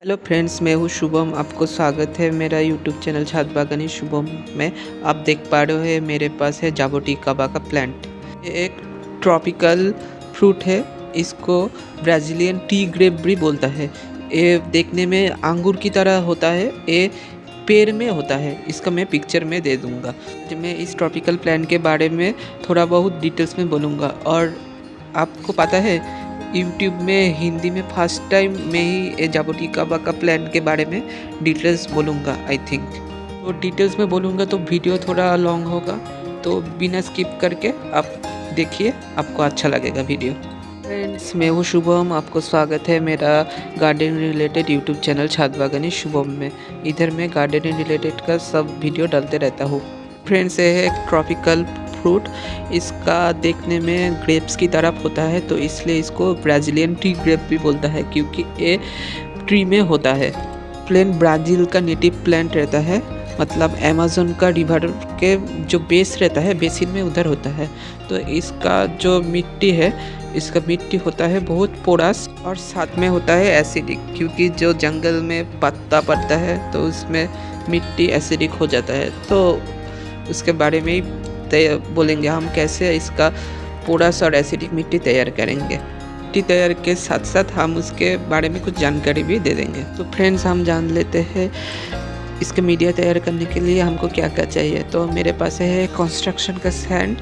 Hello friends, मैं हूँ शुभम। आपको स्वागत है मेरा यूट्यूब चैनल छात बागानी शुभम में। आप देख पा रहे हो मेरे पास है जाबोटिकाबा का प्लांट। ये एक ट्रॉपिकल फ्रूट है। इसको ब्राज़ीलियन टी ग्रेप भी बोलता है। ये देखने में अंगूर की तरह होता है। ये पेड़ में होता है। इसका मैं पिक्चर में दे दूँगा। आज मैं इस ट्रॉपिकल प्लांट के बारे में थोड़ा बहुत डिटेल्स में बोलूँगा। और आपको पता है, यूट्यूब में हिंदी में फर्स्ट टाइम मैं ही ये जाबोटिकाबा का प्लान के बारे में डिटेल्स बोलूँगा। आई थिंक तो डिटेल्स में बोलूँगा तो वीडियो थोड़ा लॉन्ग होगा, तो बिना स्किप करके आप देखिए, आपको अच्छा लगेगा वीडियो। फ्रेंड्स, मैं हूँ शुभम। आपको स्वागत है मेरा गार्डन रिलेटेड यूट्यूब चैनल छात बागानी शुभम में। इधर मैं गार्डन रिलेटेड का सब वीडियो डालते रहता हूँ। फ्रेंड्स, ये है एक ट्रॉपिकल फ्रूट। इसका देखने में ग्रेप्स की तरफ होता है, तो इसलिए इसको ब्राज़ीलियन टी ग्रेप भी बोलता है, क्योंकि ये ट्री में होता है। प्लेन ब्राज़ील का नेटिव प्लांट रहता है, मतलब अमेज़न का रिवर के जो बेस रहता है, बेसिन में उधर होता है। तो इसका जो मिट्टी है, इसका मिट्टी होता है बहुत पोरस, और साथ में होता है एसिडिक, क्योंकि जो जंगल में पत्ता पड़ता है तो उसमें मिट्टी एसिडिक हो जाता है। तो उसके बारे में ही बोलेंगे हम, कैसे इसका पोरस और एसिडिक मिट्टी तैयार करेंगे। मिट्टी तैयार के साथ साथ हम उसके बारे में कुछ जानकारी भी दे देंगे। तो फ्रेंड्स, हम जान लेते हैं इसके मीडिया तैयार करने के लिए हमको क्या क्या चाहिए। तो मेरे पास है कंस्ट्रक्शन का सैंड,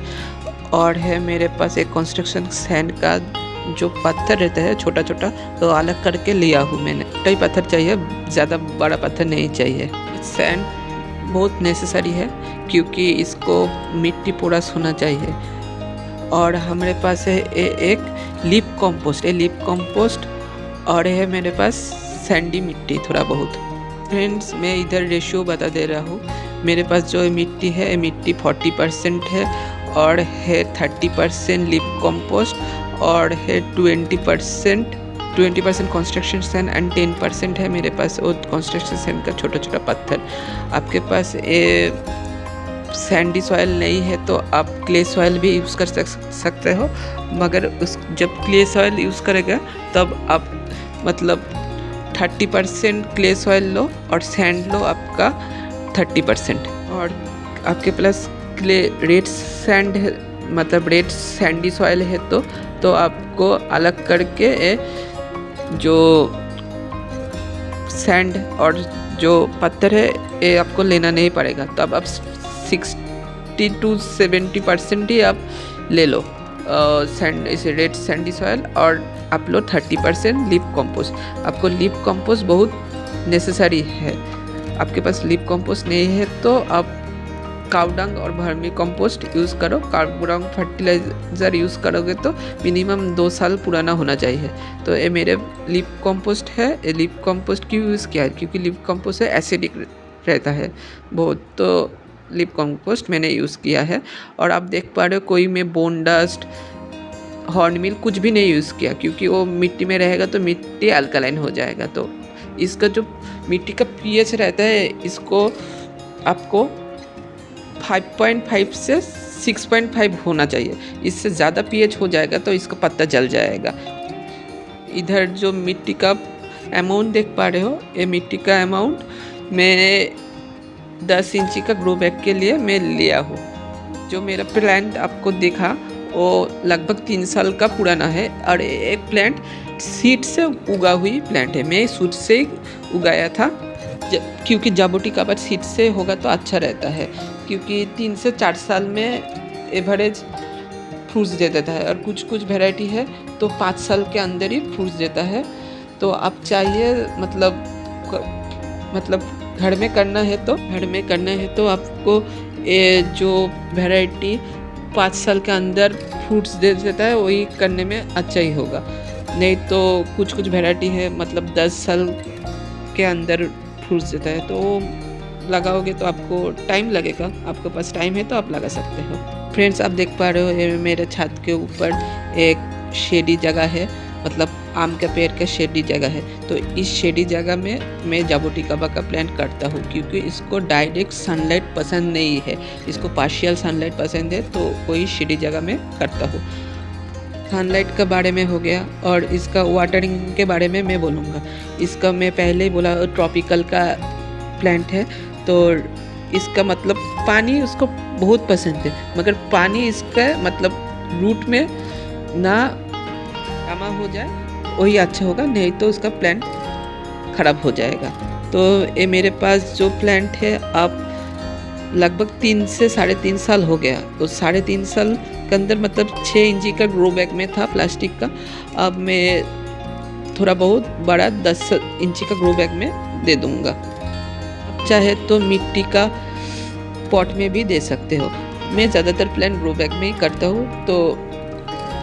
और है मेरे पास एक कंस्ट्रक्शन सैंड का जो पत्थर रहता है छोटा छोटा, तो अलग करके लिया हूँ मैंने। छोटा ही पत्थर चाहिए, ज़्यादा बड़ा पत्थर नहीं चाहिए। सैंड बहुत नेसेसरी है, क्योंकि इसको मिट्टी पोरस होना चाहिए। और हमारे पास है एक लीफ कंपोस्ट, और है मेरे पास सैंडी मिट्टी थोड़ा बहुत। फ्रेंड्स, मैं इधर रेशियो बता दे रहा हूँ। मेरे पास जो मिट्टी है, मिट्टी 40% है, और है 30% लीफ कंपोस्ट, और है 20% कंस्ट्रक्शन सैंड, एंड 10% है मेरे पास वो कंस्ट्रक्शन सैंड का छोटा छोटा पत्थर। आपके पास ये सैंडी सॉइल नहीं है तो आप क्ले सॉइल भी यूज़ कर सकते हो, मगर जब क्ले सॉइल यूज़ करेगा तब आप मतलब 30% क्ले सॉइल लो और सैंड लो आपका 30%। और आपके प्लस क्ले रेड सैंड है, मतलब रेड सैंडी सॉइल है, तो आपको अलग करके जो सैंड और जो पत्थर है ये आपको लेना नहीं पड़ेगा। तो अब आप 60 to 70% ही आप ले लो सैंड, इसे रेड सैंडी सॉइल, और आप लो 30% लीफ कंपोस्ट। आपको लीफ कंपोस्ट बहुत नेसेसरी है। आपके पास लीफ कंपोस्ट नहीं है तो आप काउडंग और वर्मी कंपोस्ट यूज़ करो। काउडंग फर्टिलाइज़र यूज़ करोगे तो मिनिमम 2 साल पुराना होना चाहिए। तो ये मेरे लीफ कंपोस्ट है। ये लीफ कंपोस्ट क्यों यूज़ किया है, क्योंकि लीफ कंपोस्ट है एसिडिक रहता है बहुत, तो लीफ कंपोस्ट मैंने यूज़ किया है। और आप देख पा रहे हो कोई मैं बोन डस्ट, हॉर्न मिल कुछ भी नहीं यूज़ किया, क्योंकि वो मिट्टी में रहेगा तो मिट्टी अल्कलाइन हो जाएगा। तो इसका जो मिट्टी का पीएच रहता है, इसको आपको 5.5 से 6.5 होना चाहिए। इससे ज़्यादा पीएच हो जाएगा तो इसका पत्ता जल जाएगा। इधर जो मिट्टी का अमाउंट देख पा रहे हो, ये मिट्टी का अमाउंट मैं 10 इंची का ग्रो बैग के लिए मैं लिया हूँ। जो मेरा प्लांट आपको देखा वो लगभग 3 साल का पुराना है, और एक प्लांट सीड से उगा हुई प्लांट है। मैं सीड से ही उगाया था, क्योंकि जाबोटिकाबा सीड से होगा तो अच्छा रहता है, क्योंकि 3 से 4 साल में एवरेज फ्रूट्स दे देता है, और कुछ कुछ वेराइटी है तो 5 साल के अंदर ही फ्रूट्स देता है। तो आप चाहिए मतलब घर में करना है तो आपको ये जो वेराइटी 5 साल के अंदर फ्रूट्स दे देता है वही करने में अच्छा ही होगा। नहीं तो कुछ कुछ वेराइटी है मतलब 10 साल के अंदर फ्रूट्स देता है, तो लगाओगे तो आपको टाइम लगेगा। आपके पास टाइम है तो आप लगा सकते हो। फ्रेंड्स, आप देख पा रहे हो ये मेरे छत के ऊपर एक शेडी जगह है, मतलब आम के पेड़ का शेडी जगह है। तो इस शेडी जगह में मैं जाबोटिकाबा का प्लांट करता हूँ, क्योंकि इसको डायरेक्ट सनलाइट पसंद नहीं है, इसको पार्शियल सनलाइट पसंद है, तो वही शेडी जगह में करता हूँ। सनलाइट के बारे में हो गया और इसका वाटरिंग के बारे में मैं बोलूँगा। इसका मैं पहले ही बोला ट्रॉपिकल का प्लांट है, तो इसका मतलब पानी उसको बहुत पसंद है, मगर पानी इसका मतलब रूट में ना जमा हो जाए वही अच्छा होगा, नहीं तो उसका प्लांट ख़राब हो जाएगा। तो ये मेरे पास जो प्लांट है आप लगभग 3 से 3.5 साल हो गया। तो 3.5 साल के अंदर मतलब 6 इंची का ग्रो बैग में था प्लास्टिक का, अब मैं थोड़ा बहुत बड़ा 10 इंची का ग्रो बैग में दे दूँगा। चाहे तो मिट्टी का पॉट में भी दे सकते हो। मैं ज़्यादातर प्लांट ग्रो बैग में ही करता हूँ, तो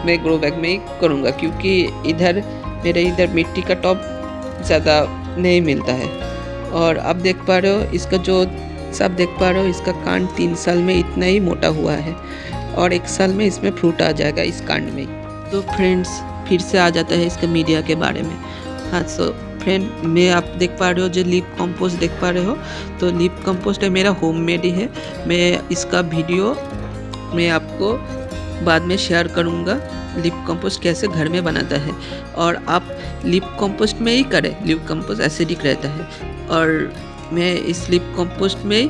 मैं ग्रो बैग में ही करूँगा, क्योंकि मेरे इधर मिट्टी का टॉप ज़्यादा नहीं मिलता है। और आप देख पा रहे हो इसका जो सब देख पा रहे हो, इसका कांड 3 साल में इतना ही मोटा हुआ है और 1 साल में इसमें फ्रूट आ जाएगा इस कांड में। तो फ्रेंड्स फिर से आ जाता है इसका मीडिया के बारे में। हाँ, सो फ्रेंड मैं आप देख पा रहे हो जो लीफ कंपोस्ट देख पा रहे हो, तो लीफ कंपोस्ट है मेरा होममेड ही है। मैं इसका वीडियो मैं आपको बाद में शेयर करूँगा, लीफ कंपोस्ट कैसे घर में बनाता है। और आप लीफ कंपोस्ट में ही करें, लीफ कंपोस्ट एसिडिक रहता है। और मैं इस लीफ कंपोस्ट में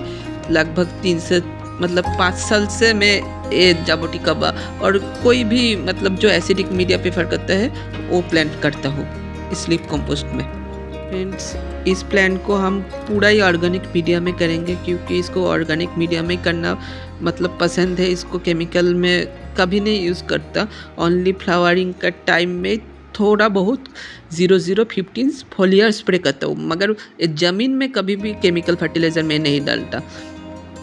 लगभग 5 साल से मैं ये जाबोटी कबा और कोई भी मतलब जो एसिडिक मीडिया प्रेफर करता है वो प्लांट करता हूँ इस लीफ कंपोस्ट में। फ्रेंड्स इस प्लांट को हम पूरा ही ऑर्गेनिक मीडिया में करेंगे, क्योंकि इसको ऑर्गेनिक मीडिया में करना मतलब पसंद है। इसको केमिकल में कभी नहीं यूज़ करता, ओनली फ्लावरिंग का टाइम में थोड़ा बहुत 0015 फोलियर स्प्रे करता हूँ, मगर ज़मीन में कभी भी केमिकल फर्टिलाइज़र में नहीं डालता।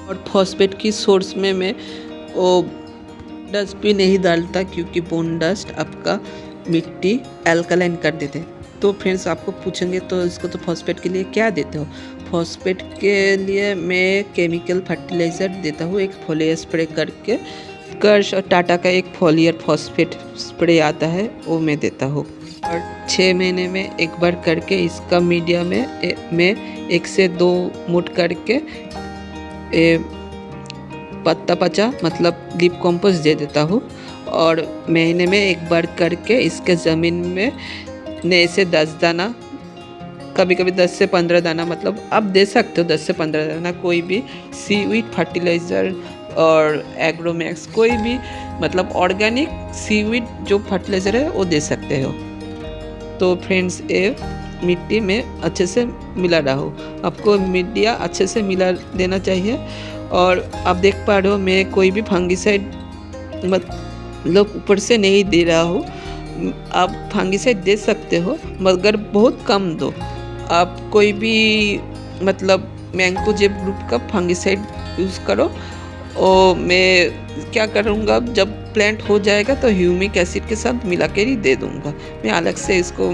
और फॉस्फेट की सोर्स में मैं वो डस्ट भी नहीं डालता, क्योंकि बोन डस्ट आपका मिट्टी अल्कलाइन कर देते। तो फ्रेंड्स आपको पूछेंगे तो इसको तो फॉस्फेट के लिए क्या देते हो? फॉस्फेट के लिए मैं केमिकल फर्टिलाइज़र देता हूँ, एक फोलियर स्प्रे करके कर्श और टाटा का एक फोलियर फॉस्फेट स्प्रे आता है वो मैं देता हूँ। और 6 महीने में एक बार करके इसका मीडिया में मैं 1 से 2 मुठ करके पत्ता पचा मतलब लीफ कंपोस्ट दे देता हूँ। और महीने में एक बार करके इसके ज़मीन में 9 से 10 दाना, कभी कभी 10 से 15 दाना, मतलब आप दे सकते हो 10 से 15 दाना कोई भी सीवीड फर्टिलाइज़र और एग्रोमैक्स कोई भी मतलब ऑर्गेनिक सीवीड जो फर्टिलाइज़र है वो दे सकते हो। तो फ्रेंड्स ये मिट्टी में अच्छे से मिला रहो, आपको मीडिया अच्छे से मिला देना चाहिए। और आप देख पा रहे हो मैं कोई भी फंगिसाइड मतलब ऊपर से नहीं दे रहा हूँ। आप फंगिसाइड दे सकते हो मगर बहुत कम दो। आप कोई भी मतलब मैंगो जेब ग्रुप का फंगिसाइड यूज़ करो। और मैं क्या करूँगा, जब प्लांट हो जाएगा तो ह्यूमिक एसिड के साथ मिला के ही दे दूँगा। मैं अलग से इसको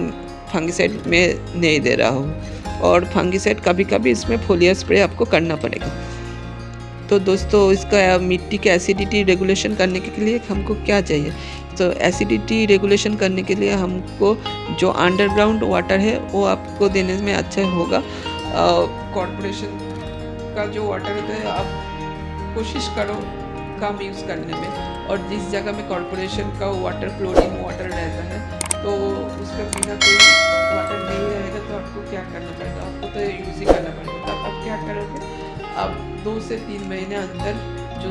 फंगिसाइड में नहीं दे रहा हूँ। और फंगिसाइड कभी कभी इसमें फोलियर स्प्रे आपको करना पड़ेगा। तो दोस्तों इसका मिट्टी के एसिडिटी रेगुलेशन करने के लिए हमको क्या चाहिए? तो एसिडिटी रेगुलेशन करने के लिए हमको जो अंडरग्राउंड वाटर है वो आपको देने में अच्छा होगा। कॉर्पोरेशन का जो वाटर होता है आप कोशिश करो कम यूज़ करने में। और जिस जगह में कॉर्पोरेशन का वाटर क्लोरीन वाटर रहता है तो उसका बिना कोई वाटर नहीं रहेगा, तो आपको क्या करना पड़ेगा? आपको तो यूज़ ही करना पड़ेगा। तो आप क्या करोगे, आप 2 से 3 महीने अंदर जो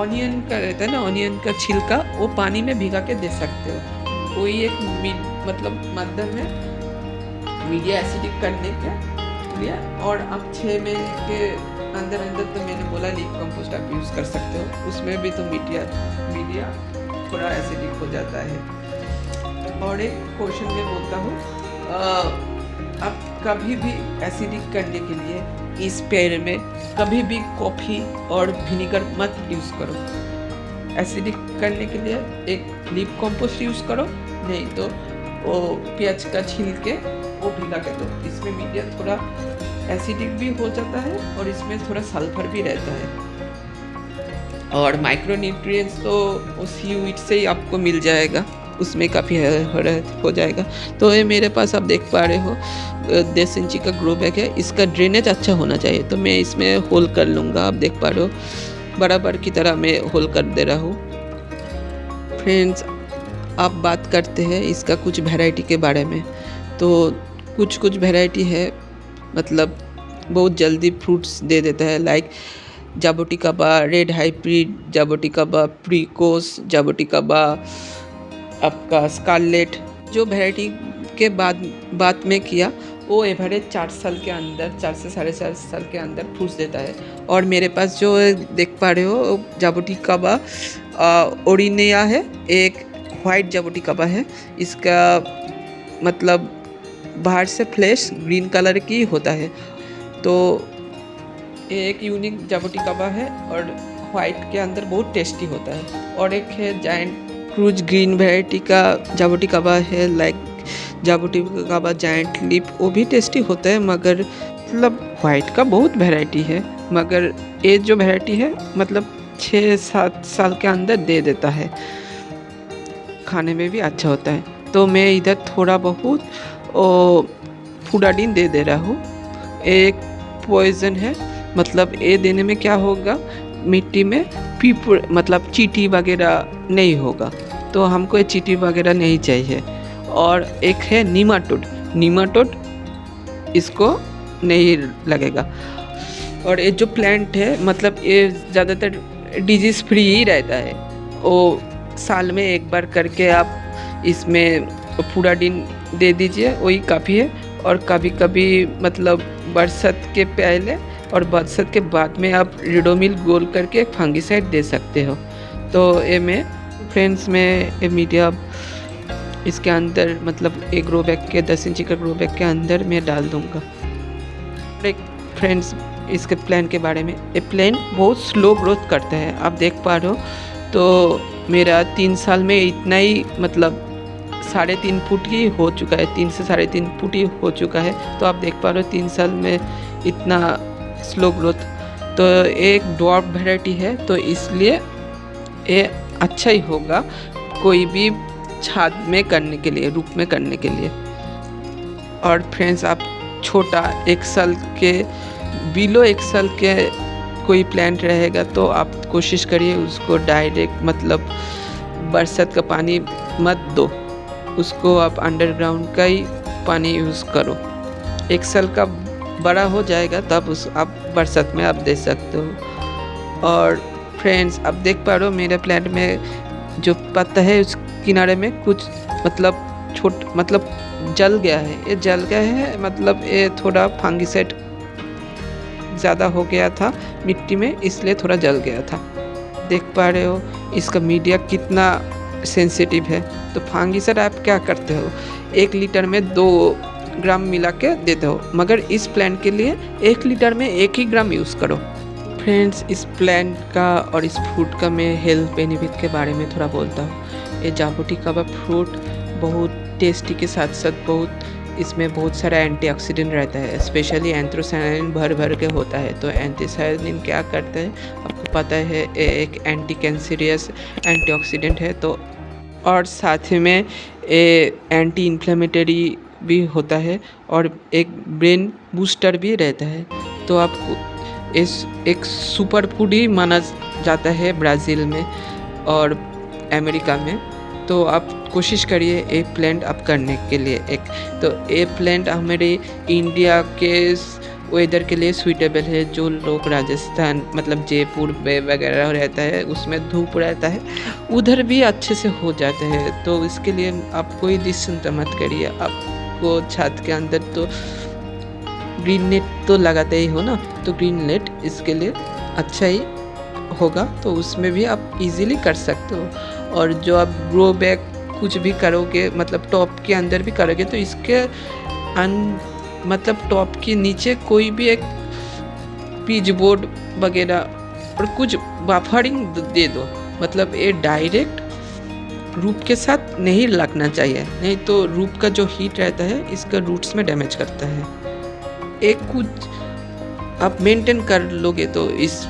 ऑनियन का रहता है ना, ऑनियन का छिलका वो पानी में भिगा के दे सकते हो। कोई एक मतलब माध्यम है मीडिया एसिडिक करने के लिए। और आप 6 महीने के अंदर तो मैंने बोला लीफ कंपोस्ट आप यूज़ कर सकते हो, उसमें भी तो मीडिया थोड़ा एसिडिक हो जाता है। और एक क्वेश्चन मैं बोलता हूँ, आप कभी भी एसिडिक करने के लिए इस पेड़ में कभी भी कॉफ़ी और विनीगर मत यूज़ करो। एसिडिक करने के लिए एक लीफ कंपोस्ट यूज़ करो, नहीं तो वो प्याज का छिलके वो भिगा के दो। इसमें मीडिया थोड़ा एसिडिक भी हो जाता है और इसमें थोड़ा सल्फर भी रहता है। और माइक्रो न्यूट्रिएंट्स तो सीवीड से ही आपको मिल जाएगा, उसमें काफ़ी हो जाएगा। तो ये मेरे पास आप देख पा रहे हो 10 इंची का ग्रो बैग है। इसका ड्रेनेज अच्छा होना चाहिए, तो मैं इसमें होल कर लूँगा। आप देख पा रहे हो बराबर की तरह मैं होल कर दे रहा हूँ। फ्रेंड्स आप बात करते हैं इसका कुछ वैरायटी के बारे में। तो कुछ वैरायटी है, मतलब बहुत जल्दी फ्रूट्स दे देता है, लाइक जाबोटिकाबा, रेड हाइब्रिड जाबोटिकाबा, प्रीकोस जाबोटिकाबा, आपका स्कारलेट। जो वैरायटी के बात में किया वो एवरेज 4 साल के अंदर, 4 से 4.5 साल के अंदर फ्रूट्स देता है। और मेरे पास जो देख पा रहे हो जाबोटिकाबा ओरिनिया है, एक वाइट जाबोटिकाबा है। इसका मतलब बाहर से फ्लैश ग्रीन कलर की होता है। तो एक यूनिक जाबोटिकाबा है और वाइट के अंदर बहुत टेस्टी होता है। और एक है जायंट क्रूज ग्रीन वैरायटी का जाबोटिकाबा है, लाइक जाबोटिकाबा जायंट लीफ, वो भी टेस्टी होता है। मगर मतलब वाइट का बहुत वैरायटी है, मगर ये जो वैरायटी है मतलब 6-7 साल के अंदर दे देता है, खाने में भी अच्छा होता है। तो मैं इधर थोड़ा बहुत फूडाडीन दे रहा हूँ। एक पॉइजन है, मतलब ये देने में क्या होगा, मिट्टी में मतलब चींटी वगैरह नहीं होगा, तो हमको ये चींटी वगैरह नहीं चाहिए। और एक है नीमाटोड इसको नहीं लगेगा। और ये जो प्लांट है मतलब ये ज़्यादातर डिजीज़ फ्री ही रहता है। वो साल में एक बार करके आप इसमें फूडाडीन दे दीजिए, वही काफ़ी है। और कभी कभी मतलब बरसात के पहले और बरसात के बाद में आप रिडोमिल गोल करके एक फंगिसाइड दे सकते हो। तो ये मैं फ्रेंड्स में ये मीडिया इसके अंदर मतलब एक ग्रो बैग के 10 इंची का ग्रो बैग के अंदर मैं डाल दूँगा। एक फ्रेंड्स इसके प्लांट के बारे में, ये प्लांट बहुत स्लो ग्रोथ करता है, आप देख पा रहे हो। तो मेरा 3 साल में इतना ही मतलब 3.5 फुट ही हो चुका है, 3 से 3.5 फुट ही हो चुका है। तो आप देख पा रहे हो 3 साल में इतना स्लो ग्रोथ। तो एक ड्वार्फ वैरायटी है, तो इसलिए ये अच्छा ही होगा कोई भी छाद में करने के लिए, रूप में करने के लिए। और फ्रेंड्स आप छोटा 1 साल के बिलो 1 साल के कोई प्लांट रहेगा तो आप कोशिश करिए उसको डायरेक्ट मतलब बरसात का पानी मत दो, उसको आप अंडरग्राउंड का ही पानी यूज़ करो। 1 साल का बड़ा हो जाएगा तब आप बरसात में आप दे सकते हो। और फ्रेंड्स आप देख पा रहे हो मेरे प्लांट में जो पत्ता है उस किनारे में कुछ मतलब जल गया है, ये जल गया है, मतलब ये थोड़ा फंगिसाइड ज़्यादा हो गया था मिट्टी में, इसलिए थोड़ा जल गया था। देख पा रहे हो इसका मीडिया कितना सेंसिटिव है। तो फंगिसाइड आप क्या करते हो, 1 लीटर में 2 ग्राम मिला के देते हो, मगर इस प्लांट के लिए 1 लीटर में 1 ही ग्राम यूज़ करो। फ्रेंड्स इस प्लांट का और इस फ्रूट का मैं हेल्थ बेनिफिट के बारे में थोड़ा बोलता हूँ। ये जाबोटिकाबा फ्रूट बहुत टेस्टी के साथ साथ इसमें बहुत सारा एंटीऑक्सीडेंट रहता है, स्पेशली एंथ्रोसायनिन भर के होता है। तो एंथ्रोसायनिन क्या करता है आपको पता है, एक एंटी कैंसरियस एंटीऑक्सीडेंट है। तो और साथ में ये एंटी इन्फ्लेमेटरी भी होता है और एक ब्रेन बूस्टर भी रहता है। तो आपको इस एक सुपर फूड ही माना जाता है ब्राज़ील में और अमेरिका में। तो आप कोशिश करिए ये प्लांट आप करने के लिए एक। तो ये प्लांट हमारे इंडिया के वेदर के लिए सूटेबल है। जो लोग राजस्थान मतलब जयपुर वगैरह रहता है उसमें धूप रहता है, उधर भी अच्छे से हो जाते हैं। तो इसके लिए आप कोई चिंता मत करिए। आपको छत के अंदर तो ग्रीन नेट तो लगाते ही हो ना, तो ग्रीन नेट इसके लिए अच्छा ही होगा, तो उसमें भी आप इजीली कर सकते हो। और जो आप ग्रो बैग कुछ भी करोगे मतलब टॉप के अंदर भी करोगे तो इसके मतलब टॉप के नीचे कोई भी एक पीच बोर्ड वगैरह और कुछ बफरिंग दे दो, मतलब ये डायरेक्ट रूट के साथ नहीं लगना चाहिए, नहीं तो रूट का जो हीट रहता है इसका रूट्स में डैमेज करता है। एक कुछ आप मेंटेन कर लोगे तो इस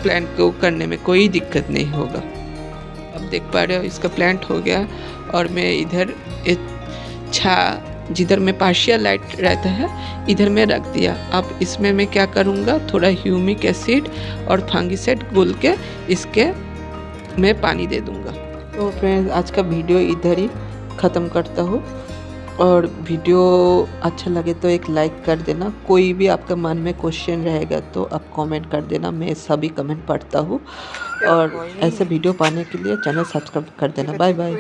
प्लांट को करने में कोई दिक्कत नहीं होगा। अब देख पा रहे हो इसका प्लांट हो गया और मैं इधर जिधर में पार्शियल लाइट रहता है इधर में रख दिया। अब इसमें मैं क्या करूँगा, थोड़ा ह्यूमिक एसिड और फंगिसाइड घोल के इसके मैं पानी दे दूँगा। तो फ्रेंड्स, आज का वीडियो इधर ही ख़त्म करता हूँ। और वीडियो अच्छा लगे तो एक लाइक कर देना। कोई भी आपका मन में क्वेश्चन रहेगा तो आप कमेंट कर देना, मैं सभी कमेंट पढ़ता हूँ। और ऐसे वीडियो पाने के लिए चैनल सब्सक्राइब कर देना। Bye bye.